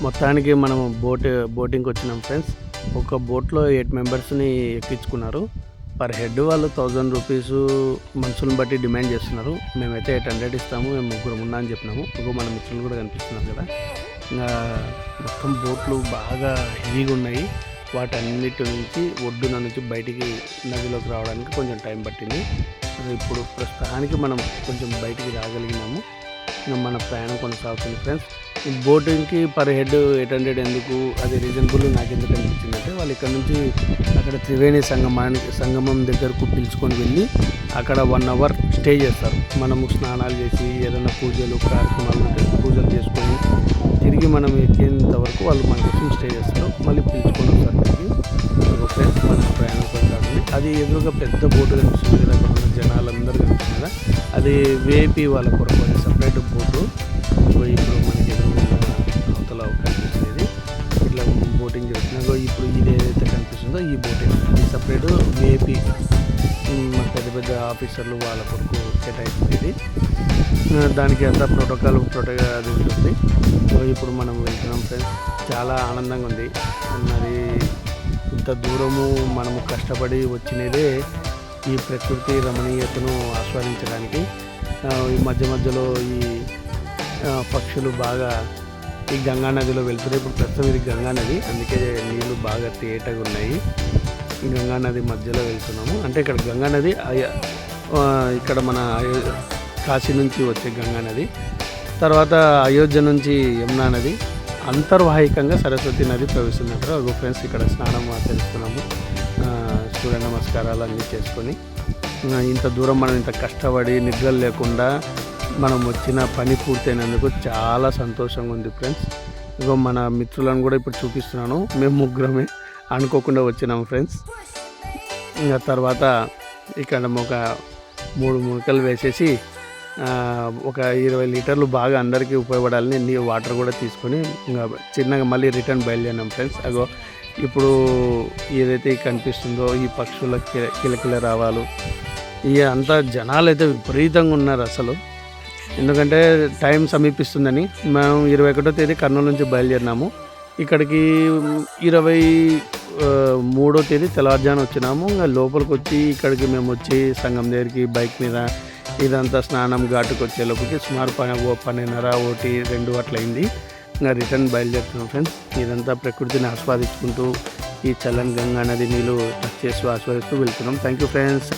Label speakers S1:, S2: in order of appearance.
S1: మొత్తానికి మనం బోటింగ్కి వచ్చినాం ఫ్రెండ్స్. ఒక బోట్లో 8 మెంబర్స్ని ఎక్కించుకున్నారు. పర్ హెడ్ వాళ్ళు 1000 రూపీస్ మనుషులను బట్టి డిమాండ్ చేస్తున్నారు. మేమైతే 800 ఇస్తాము, మేము ముగ్గురు ఉన్నా అని చెప్పినాము. మన మిత్రులు కూడా కనిపిస్తున్నారు కదా. ఇంకా మొత్తం బోట్లు బాగా హెవీగా ఉన్నాయి. వాటన్నిటి నుంచి ఒడ్డున నుంచి బయటికి నదిలోకి రావడానికి కొంచెం టైం పట్టింది. ఇప్పుడు ప్రస్తుతానికి మనం కొంచెం బయటికి రాగలిగినాము. ఇంకా మన ప్రయాణం కొనసాగుతుంది ఫ్రెండ్స్. ఈ బోటింగ్కి పర్ హెడ్ 800 ఎందుకు, అది రీజనబుల్ నాకు ఎందుకు అనిపించిందంటే, వాళ్ళు ఇక్కడ నుంచి అక్కడ త్రివేణి సంగమం దగ్గరకు పిలుచుకొని వెళ్ళి అక్కడ 1 అవర్ స్టే చేస్తారు. మనము స్నానాలు చేసి ఏదైనా పూజలు కార్యక్రమాలు పూజలు చేసుకొని తిరిగి మనం ఎక్కేంత వరకు వాళ్ళు మన కోసం స్టే చేస్తారు. మళ్ళీ పిలుచుకొని వస్తారు తిరిగి. ఫ్రెండ్స్ మన ప్రయాణం కొనసాగుతుంది. అది ఎదురుగా పెద్ద బోటు కనిపిస్తుంది కదా, అక్కడ ఉన్న జనాలందరూ కనిపిస్తుంది కదా, అది వేపీ వాళ్ళ కొరకు, అది సపరేట్ బోటు. ఇప్పుడు మనకి ఎదురుగా అవతల కనిపిస్తుంది. ఇట్లా బోటింగ్ చేస్తున్నాగో ఇప్పుడు ఇది ఏదైతే కనిపిస్తుందో ఈ బోటింగ్, ఇది సపరేట్ వేపీ పెద్ద పెద్ద ఆఫీసర్లు వాళ్ళ కొరకు కేటాయిస్తుంది. ఇది దానికి అంతా ప్రోటోకాల్ అది ఉంటుంది. సో ఇప్పుడు మనం వెళ్తున్నాం ఫ్రెండ్స్. చాలా ఆనందంగా ఉంది. మరి ఇంత దూరము మనము కష్టపడి వచ్చినదే ఈ ప్రకృతి రమణీయతను ఆస్వాదించడానికి. ఈ మధ్యలో ఈ పక్షులు బాగా ఈ గంగా నదిలో వెళ్తున్నాయి. ఇప్పుడు ప్రస్తుతం ఇది గంగా నది, అందుకే నీళ్ళు బాగా తేటగా ఉన్నాయి. గంగా నది మధ్యలో వెళ్తున్నాము. అంటే ఇక్కడ గంగా నది ఇక్కడ మన కాశీ నుంచి వచ్చే గంగా నది, తర్వాత అయోధ్య నుంచి యమునా నది, అంతర్వాహికంగా సరస్వతి నది ప్రవేశిస్తున్నారు. ఫ్రెండ్స్ ఇక్కడ స్నానం ఆచరిస్తున్నాము. సూర్య నమస్కారాలు అన్నీ చేసుకొని ఇంత దూరం మనం ఇంత కష్టపడి నిద్రలు లేకుండా మనం వచ్చిన పని పూర్తయినందుకు చాలా సంతోషంగా ఉంది ఫ్రెండ్స్. మన మిత్రులను కూడా ఇప్పుడు చూపిస్తున్నాను. మేము ముగ్గురమే అనుకోకుండా వచ్చినాము ఫ్రెండ్స్. ఇంకా తర్వాత ఇక్కడ ఒక 3 మునకలు వేసేసి ఒక 20 లీటర్లు బాగా అందరికీ ఉపయోగపడాలని వాటర్ కూడా తీసుకొని ఇంకా చిన్నగా మళ్ళీ రిటర్న్ బయలుదేరినాం ఫ్రెండ్స్. ఇప్పుడు ఏదైతే కనిపిస్తుందో ఈ పక్షుల కిలకిల రావాలు, ఇక అంతా జనాలు అయితే విపరీతంగా ఉన్నారు అసలు. ఎందుకంటే టైం సమీపిస్తుందని మేము 21వ తేదీ కర్నూలు నుంచి బయలుదేరినాము. ఇక్కడికి 23వ తేదీ తెల్లవారుజామున వచ్చినాము. ఇంకా లోపలికి వచ్చి ఇక్కడికి మేము వచ్చి సంగం దగ్గరికి బైక్ మీద ఇదంతా స్నానం ఘాటుకు వచ్చే లోపలికి సుమారు 12:30 అట్లయింది. ఇంకా రిటర్న్ బయలుదేరుతున్నాం ఫ్రెండ్స్. ఇదంతా ప్రకృతిని ఆస్వాదించుకుంటూ ఈ చల్లని గంగా నది నీళ్ళు టచ్ చేస్తూ ఆస్వాదిస్తూ వెళ్తున్నాం. Thank you friends.